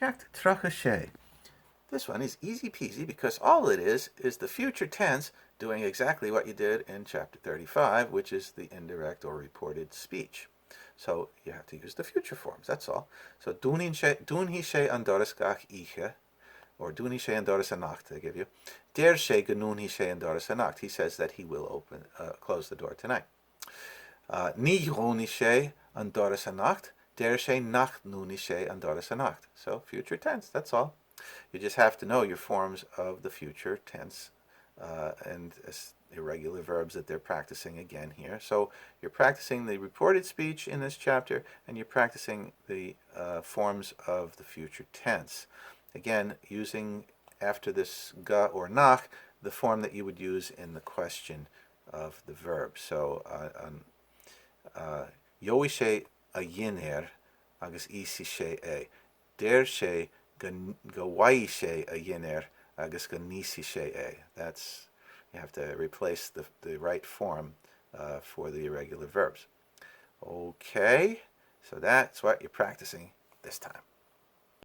Ceacht tracha sé. This one is easy peasy because all it is the future tense doing exactly what you did in chapter 35, which is the indirect or reported speech. So you have to use the future forms, that's all. So dún hí sé an doras gach ihe, or dún hí sé an doras anacht, they give you. Der sé ganún hí sé an doras anacht. He says that he will close the door tonight. Ní rún hí sé an doras anacht. Der sé nacht nún hí sé an doras anacht. So future tense, that's all. You just have to know your forms of the future tense and irregular verbs that they're practicing again here. So you're practicing the reported speech in this chapter, and you're practicing the forms of the future tense. Again, using after this ga or nach, the form that you would use in the question of the verb. So, Yoi sé a yiner agus isi sé e. Der sé go wai sé a yiner agus go nisi sé e. That's, you have to replace the right form for the irregular verbs. Okay, so that's what you're practicing this time.